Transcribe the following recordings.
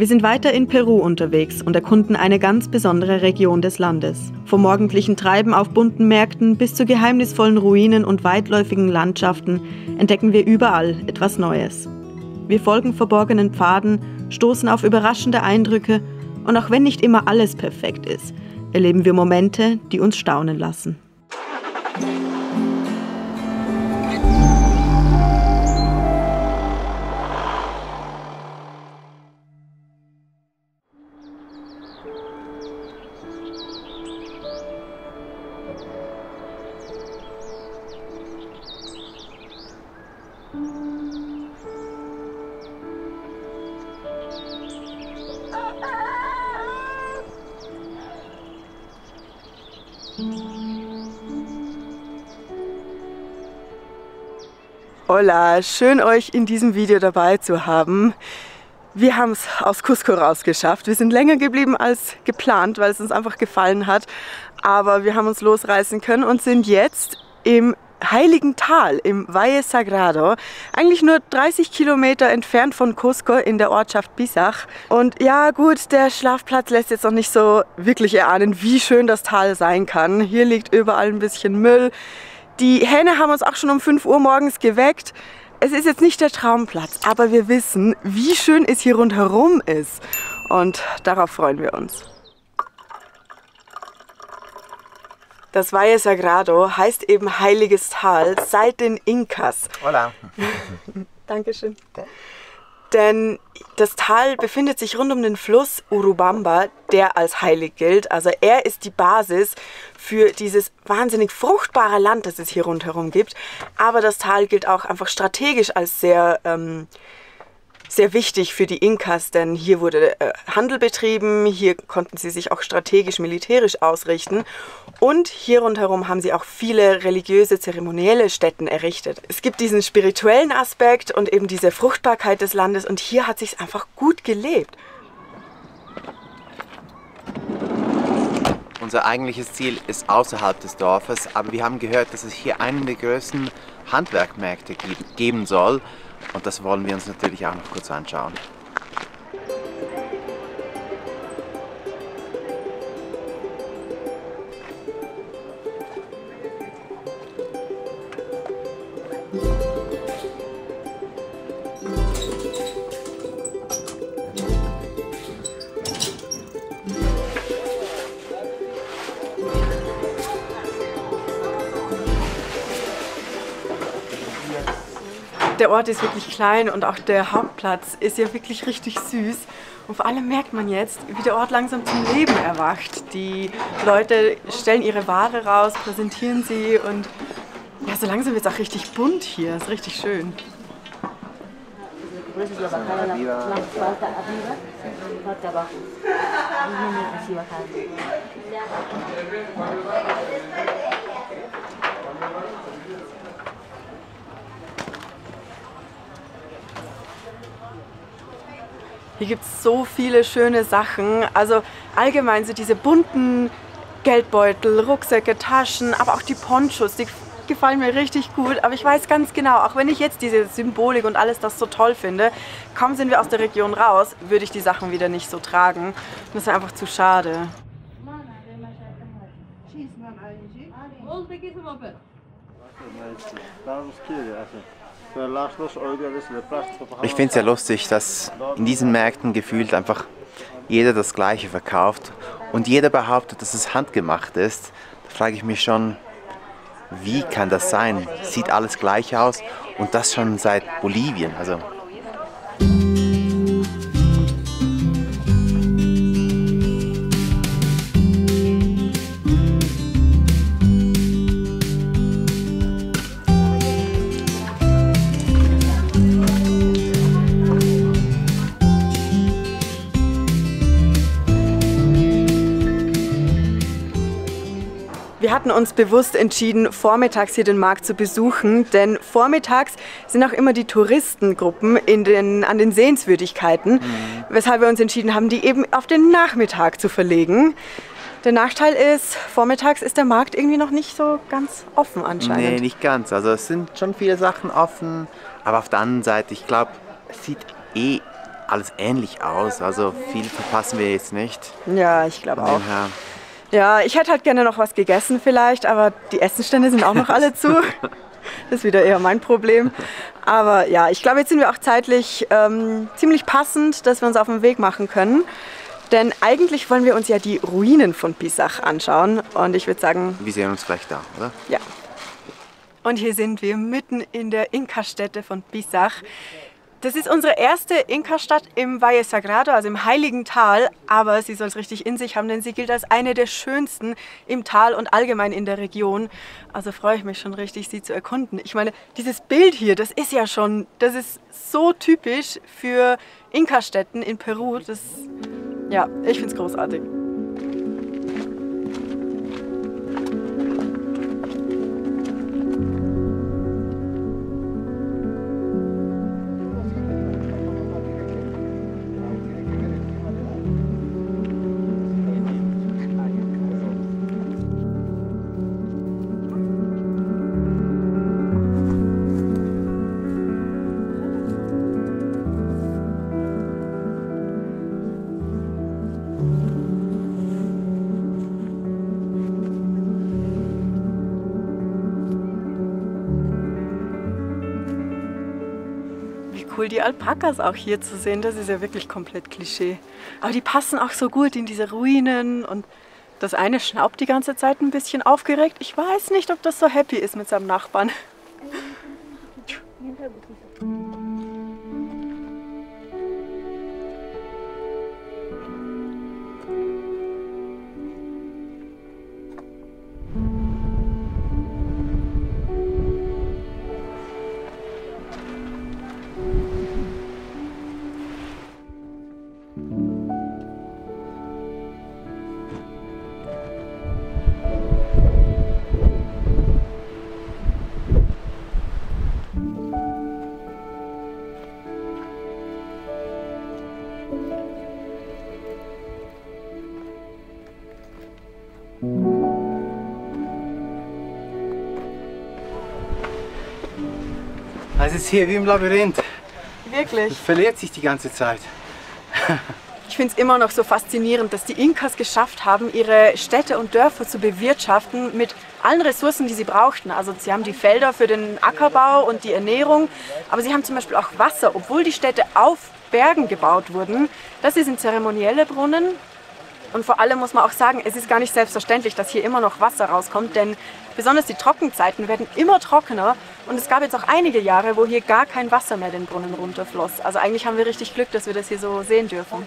Wir sind weiter in Peru unterwegs und erkunden eine ganz besondere Region des Landes. Vom morgendlichen Treiben auf bunten Märkten bis zu geheimnisvollen Ruinen und weitläufigen Landschaften entdecken wir überall etwas Neues. Wir folgen verborgenen Pfaden, stoßen auf überraschende Eindrücke und auch wenn nicht immer alles perfekt ist, erleben wir Momente, die uns staunen lassen. Hola, schön euch in diesem Video dabei zu haben. Wir haben es aus Cusco rausgeschafft. Wir sind länger geblieben als geplant, weil es uns einfach gefallen hat. Aber wir haben uns losreißen können und sind jetzt im Heiligen Tal, im Valle Sagrado. Eigentlich nur 30 Kilometer entfernt von Cusco in der Ortschaft Pisac. Und ja gut, der Schlafplatz lässt jetzt noch nicht so wirklich erahnen, wie schön das Tal sein kann. Hier liegt überall ein bisschen Müll. Die Hähne haben uns auch schon um 5 Uhr morgens geweckt. Es ist jetzt nicht der Traumplatz, aber wir wissen, wie schön es hier rundherum ist. Und darauf freuen wir uns. Das Valle Sagrado heißt eben Heiliges Tal seit den Inkas. Hola. Dankeschön. Denn das Tal befindet sich rund um den Fluss Urubamba, der als heilig gilt. Also er ist die Basis für dieses wahnsinnig fruchtbare Land, das es hier rundherum gibt. Aber das Tal gilt auch einfach strategisch als sehr wichtig für die Inkas, denn hier wurde Handel betrieben, hier konnten sie sich auch strategisch militärisch ausrichten und hier rundherum haben sie auch viele religiöse, zeremonielle Stätten errichtet. Es gibt diesen spirituellen Aspekt und eben diese Fruchtbarkeit des Landes und hier hat sich einfach gut gelebt. Unser eigentliches Ziel ist außerhalb des Dorfes, aber wir haben gehört, dass es hier einen der größten Handwerkmärkte geben soll. Und das wollen wir uns natürlich auch noch kurz anschauen. Der Ort ist wirklich klein und auch der Hauptplatz ist ja wirklich richtig süß. Und vor allem merkt man jetzt, wie der Ort langsam zum Leben erwacht. Die Leute stellen ihre Ware raus, präsentieren sie und ja, so langsam wird es auch richtig bunt hier. Ist richtig schön. Hier gibt es so viele schöne Sachen, also allgemein so diese bunten Geldbeutel, Rucksäcke, Taschen, aber auch die Ponchos, die gefallen mir richtig gut. Aber ich weiß ganz genau, auch wenn ich jetzt diese Symbolik und alles das so toll finde, kaum sind wir aus der Region raus, würde ich die Sachen wieder nicht so tragen. Das ist einfach zu schade. Ich finde es ja lustig, dass in diesen Märkten gefühlt einfach jeder das Gleiche verkauft und jeder behauptet, dass es handgemacht ist. Da frage ich mich schon, wie kann das sein? Sieht alles gleich aus und das schon seit Bolivien. Also Wir hatten uns bewusst entschieden, vormittags hier den Markt zu besuchen, denn vormittags sind auch immer die Touristengruppen an den Sehenswürdigkeiten, weshalb wir uns entschieden haben, die eben auf den Nachmittag zu verlegen. Der Nachteil ist, vormittags ist der Markt irgendwie noch nicht so ganz offen anscheinend. nee, nicht ganz. Also es sind schon viele Sachen offen, aber auf der anderen Seite, ich glaube, es sieht alles ähnlich aus, also viel verpassen wir jetzt nicht. Ja, ich glaube auch. Ja. Ja, ich hätte halt gerne noch was gegessen vielleicht, aber die Essenstände sind auch noch alle zu. Das ist wieder eher mein Problem. Aber ja, ich glaube, jetzt sind wir auch zeitlich ziemlich passend, dass wir uns auf den Weg machen können. Denn eigentlich wollen wir uns ja die Ruinen von Pisac anschauen. Und ich würde sagen... Wir sehen uns gleich da, oder? Ja. Und hier sind wir mitten in der Inka-Stätte von Pisac. Das ist unsere erste Inka-Stadt im Valle Sagrado, also im Heiligen Tal. Aber sie soll es richtig in sich haben, denn sie gilt als eine der schönsten im Tal und allgemein in der Region. Also freue ich mich schon richtig, sie zu erkunden. Ich meine, dieses Bild hier, das ist so typisch für Inka-Städten in Peru. Ja, ich finde es großartig. Cool, die Alpakas auch hier zu sehen, das ist ja wirklich komplett Klischee. Aber die passen auch so gut in diese Ruinen und das eine schnaubt die ganze Zeit ein bisschen aufgeregt. Ich weiß nicht, ob das so happy ist mit seinem Nachbarn. Es ist hier wie im Labyrinth. Wirklich. Es verliert sich die ganze Zeit. Ich finde es immer noch so faszinierend, dass die Inkas geschafft haben, ihre Städte und Dörfer zu bewirtschaften mit allen Ressourcen, die sie brauchten. Also sie haben die Felder für den Ackerbau und die Ernährung, aber sie haben zum Beispiel auch Wasser, obwohl die Städte auf Bergen gebaut wurden. Das sind zeremonielle Brunnen. Und vor allem muss man auch sagen, es ist gar nicht selbstverständlich, dass hier immer noch Wasser rauskommt, denn besonders die Trockenzeiten werden immer trockener und es gab jetzt auch einige Jahre, wo hier gar kein Wasser mehr den Brunnen runterfloss. Also eigentlich haben wir richtig Glück, dass wir das hier so sehen dürfen.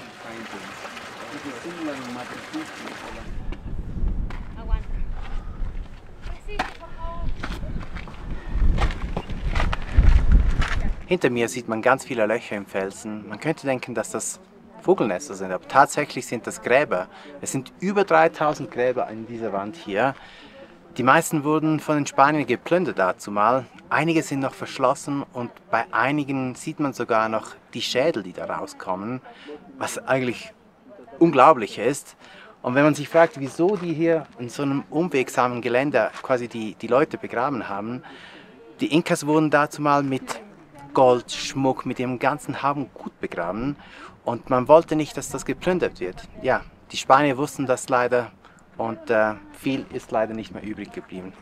Hinter mir sieht man ganz viele Löcher im Felsen. Man könnte denken, dass das Vogelnester sind, aber tatsächlich sind das Gräber. Es sind über 3000 Gräber in dieser Wand hier. Die meisten wurden von den Spaniern geplündert dazumal. Einige sind noch verschlossen und bei einigen sieht man sogar noch die Schädel, die da rauskommen, was eigentlich unglaublich ist. Und wenn man sich fragt, wieso die hier in so einem unwegsamen Gelände quasi die Leute begraben haben, die Inkas wurden dazumal mit Gold, Schmuck, mit ihrem ganzen Hab und Gut begraben. Und man wollte nicht, dass das geplündert wird. Ja, die Spanier wussten das leider und viel ist leider nicht mehr übrig geblieben.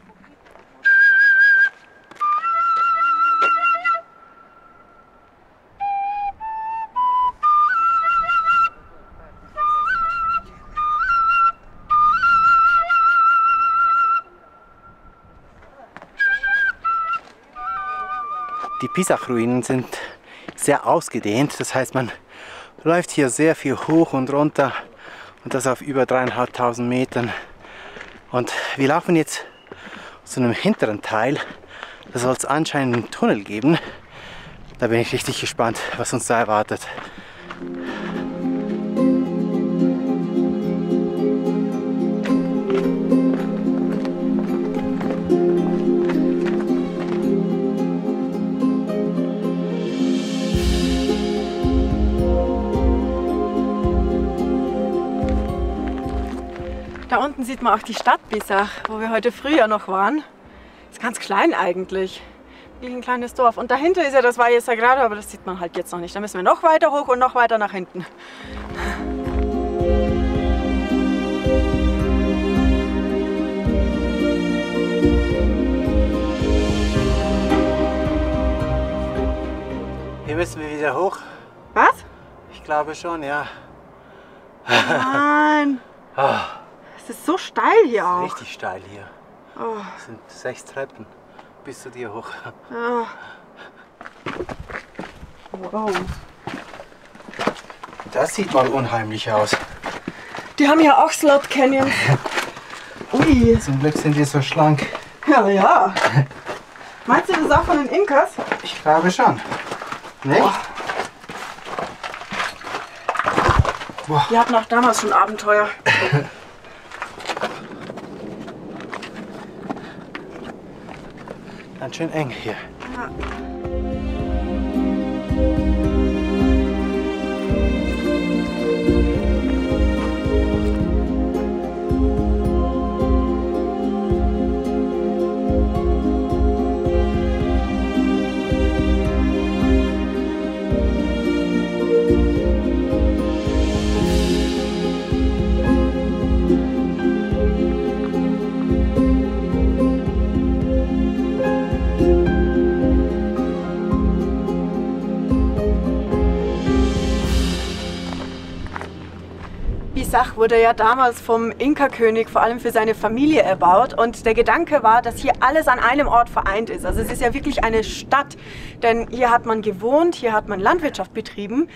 Die Pisac-Ruinen sind sehr ausgedehnt, das heißt, man läuft hier sehr viel hoch und runter und das auf über 3500 Metern. Und wir laufen jetzt zu einem hinteren Teil, da soll es anscheinend einen Tunnel geben. Da bin ich richtig gespannt, was uns da erwartet. Da unten sieht man auch die Stadt Pisac, wo wir heute früh ja noch waren. Ist ganz klein eigentlich. wirklich ein kleines Dorf. Und dahinter ist ja das Valle Sagrado, aber das sieht man halt jetzt noch nicht. Da müssen wir noch weiter hoch und noch weiter nach hinten. Hier müssen wir wieder hoch. Was? Ich glaube schon, ja. Nein. Es ist so steil hier auch. Richtig steil hier. Es sind 6 Treppen bis zu dir hoch. Ja. Wow. Das sieht mal unheimlich aus. Die haben hier auch Slot Canyons. Ui. Zum Glück sind wir so schlank. Ja, ja. Meinst du das auch von den Inkas? Ich glaube schon. Nicht? Boah. Die hatten auch damals schon Abenteuer. Ganz schön eng hier. Ja. Pisac wurde ja damals vom Inka-König vor allem für seine Familie erbaut und der Gedanke war, dass hier alles an einem Ort vereint ist. Also es ist ja wirklich eine Stadt, denn hier hat man gewohnt, hier hat man Landwirtschaft betrieben.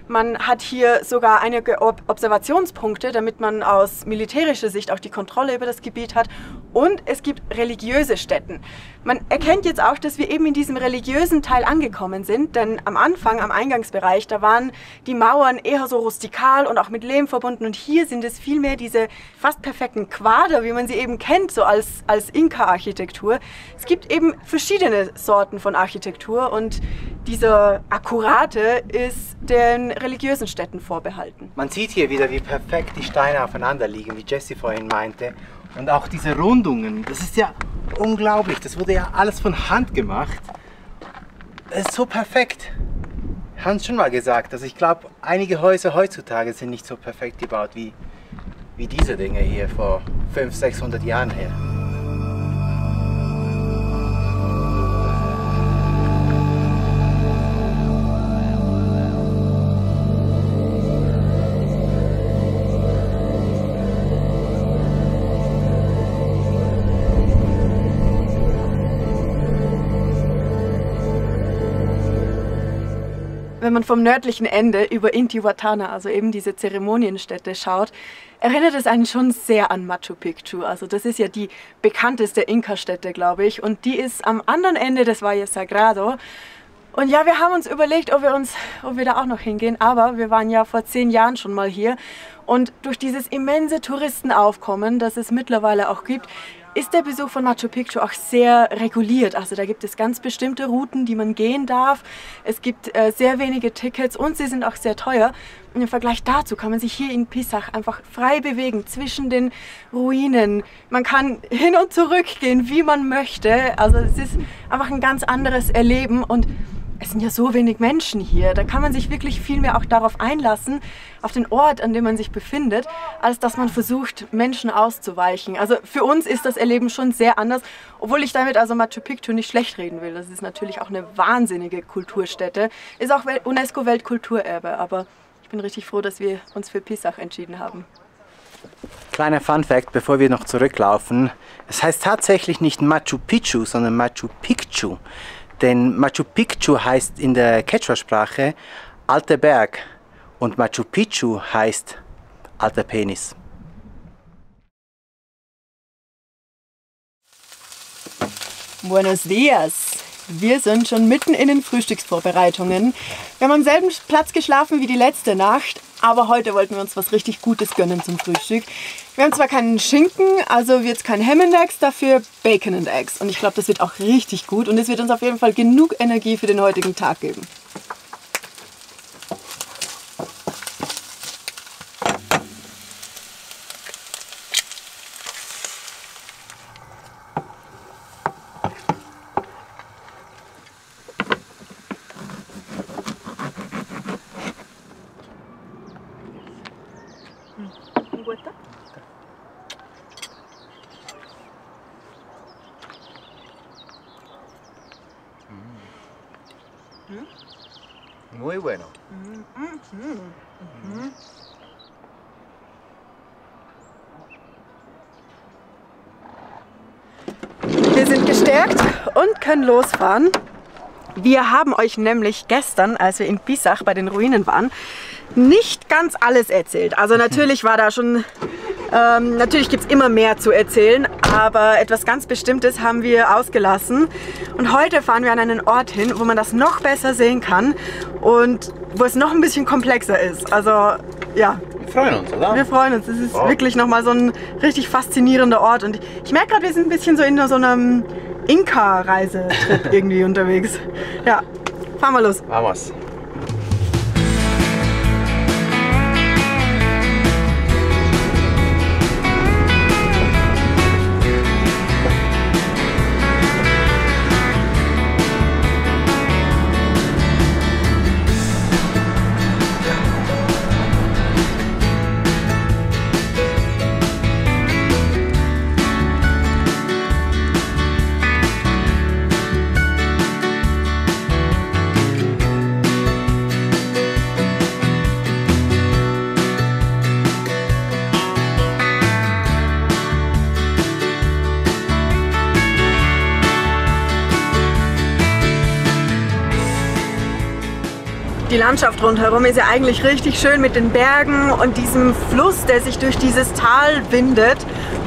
Man hat hier sogar einige Observationspunkte, damit man aus militärischer Sicht auch die Kontrolle über das Gebiet hat. Und es gibt religiöse Stätten. Man erkennt jetzt auch, dass wir eben in diesem religiösen Teil angekommen sind, denn am Anfang, am Eingangsbereich, da waren die Mauern eher so rustikal und auch mit Lehm verbunden. Und hier sind es vielmehr diese fast perfekten Quader, wie man sie eben kennt, so als Inka-Architektur. Es gibt eben verschiedene Sorten von Architektur und dieser Akkurate ist den religiösen Städten vorbehalten. Man sieht hier wieder, wie perfekt die Steine aufeinander liegen, wie Jessie vorhin meinte. Und auch diese Rundungen, das ist ja unglaublich. Das wurde ja alles von Hand gemacht. Es ist so perfekt. Hans schon mal gesagt, also ich glaube, einige Häuser heutzutage sind nicht so perfekt gebaut wie diese Dinge hier vor 500, 600 Jahren her. Wenn man vom nördlichen Ende über Intihuatana, also eben diese Zeremonienstätte, schaut, erinnert es einen schon sehr an Machu Picchu. Also das ist ja die bekannteste Inka-Stätte, glaube ich. Und die ist am anderen Ende des Valle Sagrado. Und ja, wir haben uns überlegt, ob wir da auch noch hingehen. Aber wir waren ja vor 10 Jahren schon mal hier. Und durch dieses immense Touristenaufkommen, das es mittlerweile auch gibt, ist der Besuch von Machu Picchu auch sehr reguliert. Also da gibt es ganz bestimmte Routen, die man gehen darf. Es gibt sehr wenige Tickets und sie sind auch sehr teuer. Und im Vergleich dazu kann man sich hier in Pisac einfach frei bewegen zwischen den Ruinen. Man kann hin und zurück gehen, wie man möchte. Also es ist einfach ein ganz anderes Erleben und es sind ja so wenig Menschen hier, da kann man sich wirklich viel mehr auch darauf einlassen, auf den Ort, an dem man sich befindet, als dass man versucht, Menschen auszuweichen. Also für uns ist das Erleben schon sehr anders, obwohl ich damit also Machu Picchu nicht schlecht reden will. Das ist natürlich auch eine wahnsinnige Kulturstätte, ist auch UNESCO-Weltkulturerbe, aber ich bin richtig froh, dass wir uns für Pisac entschieden haben. Kleiner Fun-Fact, bevor wir noch zurücklaufen. Es heißt tatsächlich nicht Machu Picchu, sondern Machu Picchu. Denn Machu Picchu heißt in der Quechua-Sprache alter Berg und Machu Picchu heißt alter Penis. Buenos dias! Wir sind schon mitten in den Frühstücksvorbereitungen. Wir haben am selben Platz geschlafen wie die letzte Nacht, aber heute wollten wir uns was richtig Gutes gönnen zum Frühstück. Wir haben zwar keinen Schinken, also wird es kein Ham and Eggs, dafür Bacon and Eggs. Und ich glaube, das wird auch richtig gut und es wird uns auf jeden Fall genug Energie für den heutigen Tag geben. Muy bueno. Wir sind gestärkt und können losfahren. Wir haben euch nämlich gestern, als wir in Pisach bei den Ruinen waren, nicht ganz alles erzählt. Also natürlich war da schon, natürlich gibt es immer mehr zu erzählen, aber etwas ganz Bestimmtes haben wir ausgelassen. Und heute fahren wir an einen Ort hin, wo man das noch besser sehen kann und wo es noch ein bisschen komplexer ist. Also ja. Wir freuen uns, oder? Wir freuen uns. Es ist wirklich nochmal so ein richtig faszinierender Ort. Und ich merke gerade, wir sind ein bisschen so in so einem Inka-Reisetrip irgendwie unterwegs. Ja, fahren wir los. Vamos. Die Landschaft rundherum ist ja eigentlich richtig schön mit den Bergen und diesem Fluss, der sich durch dieses Tal windet.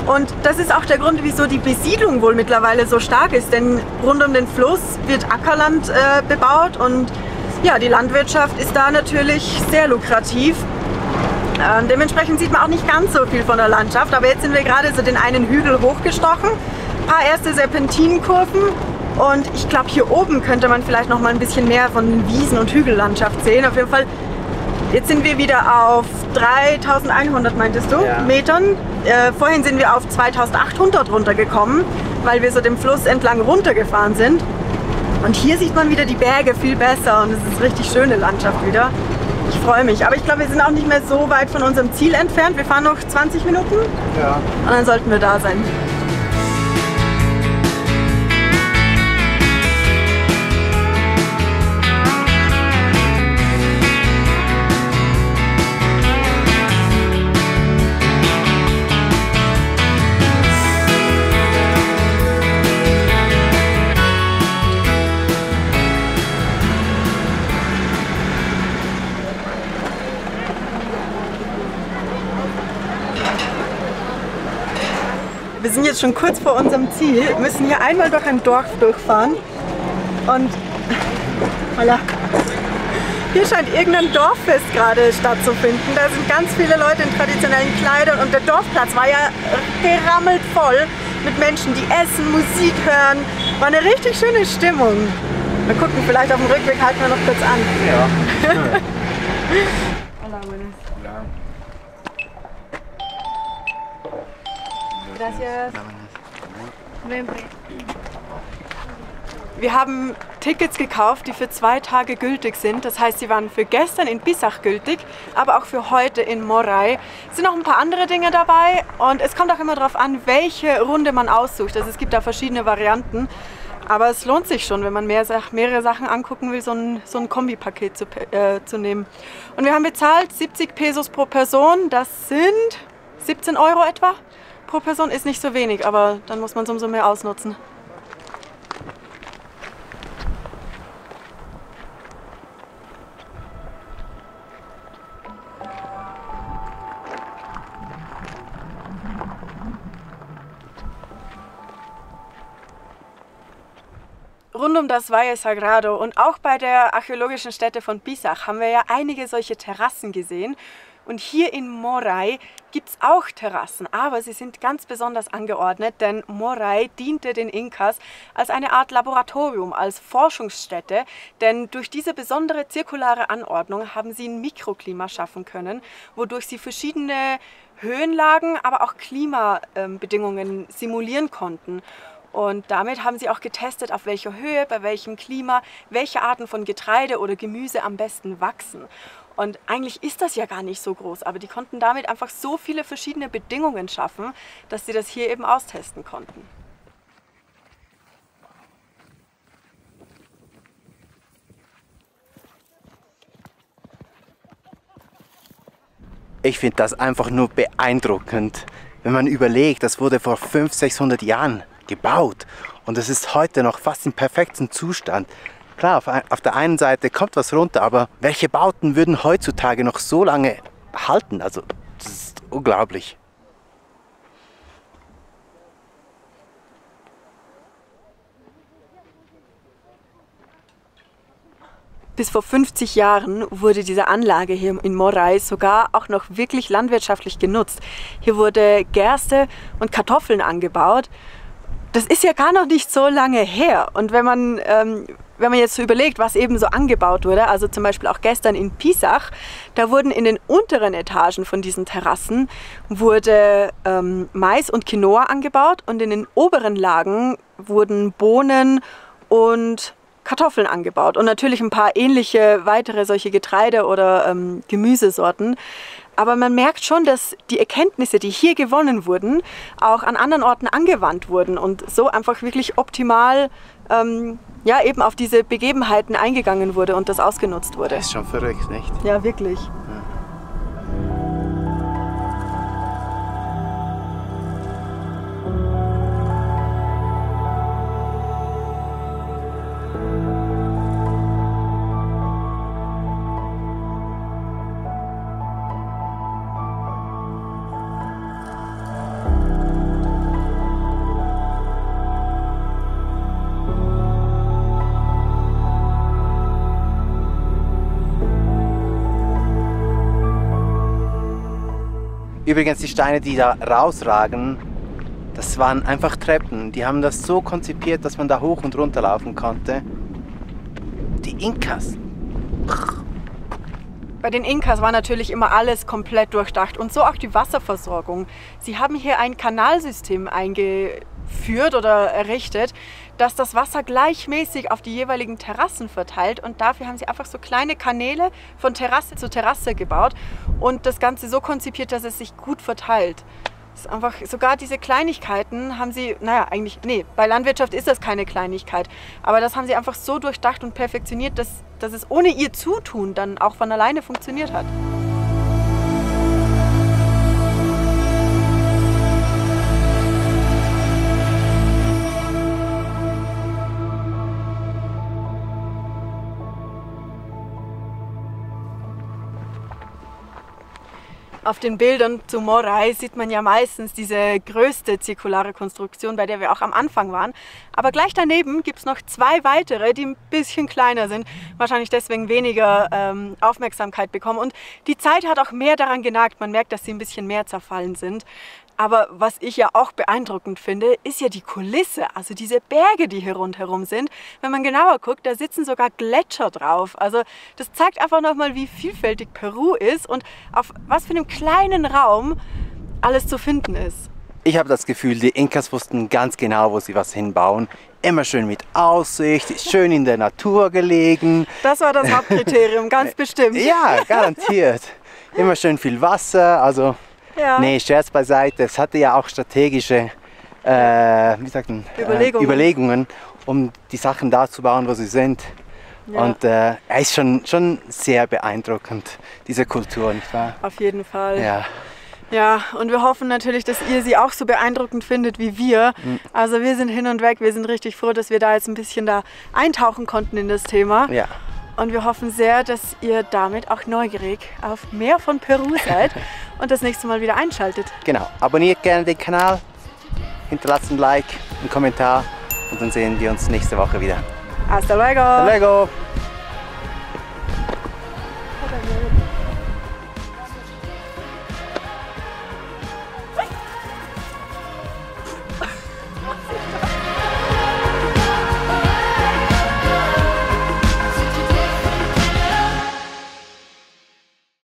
Und das ist auch der Grund, wieso die Besiedlung wohl mittlerweile so stark ist. Denn rund um den Fluss wird Ackerland bebaut und ja, die Landwirtschaft ist da natürlich sehr lukrativ. Dementsprechend sieht man auch nicht ganz so viel von der Landschaft. Aber jetzt sind wir gerade so den einen Hügel hochgestochen. Ein paar erste Serpentinenkurven. Und ich glaube, hier oben könnte man vielleicht noch mal ein bisschen mehr von Wiesen- und Hügellandschaft sehen. Auf jeden Fall, jetzt sind wir wieder auf 3100, meintest du, ja, Metern. Vorhin sind wir auf 2800 runtergekommen, weil wir so dem Fluss entlang runtergefahren sind. Und hier sieht man wieder die Berge viel besser und es ist eine richtig schöne Landschaft wieder. Ich freue mich. Aber ich glaube, wir sind auch nicht mehr so weit von unserem Ziel entfernt. Wir fahren noch 20 Minuten, ja, und dann sollten wir da sein. Wir sind jetzt schon kurz vor unserem Ziel, müssen hier einmal durch ein Dorf durchfahren und voilà. Hier scheint irgendein Dorffest gerade stattzufinden. Da sind ganz viele Leute in traditionellen Kleidern und der Dorfplatz war ja gerammelt voll mit Menschen, die essen, Musik hören. War eine richtig schöne Stimmung. Wir gucken, vielleicht auf dem Rückweg halten wir noch kurz an. Ja. Hola, buenas. Gracias. Wir haben Tickets gekauft, die für 2 Tage gültig sind. Das heißt, sie waren für gestern in Pisach gültig, aber auch für heute in Morai. Es sind noch ein paar andere Dinge dabei und es kommt auch immer darauf an, welche Runde man aussucht. Also es gibt da verschiedene Varianten, aber es lohnt sich schon, wenn man mehrere Sachen angucken will, so ein Kombipaket zu nehmen. Und wir haben bezahlt 70 Pesos pro Person, das sind 17 Euro etwa. Pro Person ist nicht so wenig, aber dann muss man es umso mehr ausnutzen. Rund um das Valle Sagrado und auch bei der archäologischen Stätte von Pisach haben wir ja einige solche Terrassen gesehen. Und hier in Morai gibt es auch Terrassen, aber sie sind ganz besonders angeordnet, denn Morai diente den Inkas als eine Art Laboratorium, als Forschungsstätte, denn durch diese besondere zirkulare Anordnung haben sie ein Mikroklima schaffen können, wodurch sie verschiedene Höhenlagen, aber auch Klimabedingungen simulieren konnten. Und damit haben sie auch getestet, auf welcher Höhe, bei welchem Klima, welche Arten von Getreide oder Gemüse am besten wachsen. Und eigentlich ist das ja gar nicht so groß, aber die konnten damit einfach so viele verschiedene Bedingungen schaffen, dass sie das hier eben austesten konnten. Ich finde das einfach nur beeindruckend, wenn man überlegt, das wurde vor 500, 600 Jahren gebaut und es ist heute noch fast im perfekten Zustand. Klar, auf der einen Seite kommt was runter, aber welche Bauten würden heutzutage noch so lange halten? Also, das ist unglaublich. Bis vor 50 Jahren wurde diese Anlage hier in Moray sogar auch noch wirklich landwirtschaftlich genutzt. Hier wurde Gerste und Kartoffeln angebaut. Das ist ja gar noch nicht so lange her. Und wenn man jetzt so überlegt, was eben so angebaut wurde, also zum Beispiel auch gestern in Pisach, da wurden in den unteren Etagen von diesen Terrassen wurde Mais und Quinoa angebaut und in den oberen Lagen wurden Bohnen und Kartoffeln angebaut und natürlich ein paar ähnliche weitere solche Getreide- oder Gemüsesorten. Aber man merkt schon, dass die Erkenntnisse, die hier gewonnen wurden, auch an anderen Orten angewandt wurden und so einfach wirklich optimal ja, eben auf diese Begebenheiten eingegangen wurde und das ausgenutzt wurde. Das ist schon verrückt, nicht? Ja, wirklich. Übrigens, die Steine, die da rausragen, das waren einfach Treppen. Die haben das so konzipiert, dass man da hoch und runter laufen konnte. Die Inkas. Bei den Inkas war natürlich immer alles komplett durchdacht und so auch die Wasserversorgung. Sie haben hier ein Kanalsystem eingeführt oder errichtet, dass das Wasser gleichmäßig auf die jeweiligen Terrassen verteilt und dafür haben sie einfach so kleine Kanäle von Terrasse zu Terrasse gebaut und das Ganze so konzipiert, dass es sich gut verteilt. Das ist einfach, sogar diese Kleinigkeiten haben sie, naja, eigentlich, nee, bei Landwirtschaft ist das keine Kleinigkeit, aber das haben sie einfach so durchdacht und perfektioniert, dass es ohne ihr Zutun dann auch von alleine funktioniert hat. Auf den Bildern zu Moray sieht man ja meistens diese größte zirkulare Konstruktion, bei der wir auch am Anfang waren. Aber gleich daneben gibt es noch zwei weitere, die ein bisschen kleiner sind, wahrscheinlich deswegen weniger Aufmerksamkeit bekommen. Und die Zeit hat auch mehr daran genagt, man merkt, dass sie ein bisschen mehr zerfallen sind. Aber was ich ja auch beeindruckend finde, ist ja die Kulisse, also diese Berge, die hier rundherum sind. Wenn man genauer guckt, da sitzen sogar Gletscher drauf. Also das zeigt einfach nochmal, wie vielfältig Peru ist und auf was für einem kleinen Raum alles zu finden ist. Ich habe das Gefühl, die Inkas wussten ganz genau, wo sie was hinbauen. Immer schön mit Aussicht, schön in der Natur gelegen. Das war das Hauptkriterium, ganz bestimmt. Ja, garantiert. Immer schön viel Wasser, also... Ja. Nee, Scherz beiseite. Es hatte ja auch strategische Überlegungen, um die Sachen da zu bauen, wo sie sind. Ja. Und es ist schon sehr beeindruckend, diese Kultur, nicht wahr? Auf jeden Fall. Ja. Ja, und wir hoffen natürlich, dass ihr sie auch so beeindruckend findet wie wir. Also wir sind hin und weg, wir sind richtig froh, dass wir da jetzt ein bisschen da eintauchen konnten in das Thema. Ja. Und wir hoffen sehr, dass ihr damit auch neugierig auf mehr von Peru seid und das nächste Mal wieder einschaltet. Genau, abonniert gerne den Kanal, hinterlasst ein Like, einen Kommentar und dann sehen wir uns nächste Woche wieder. Hasta luego! Hasta luego!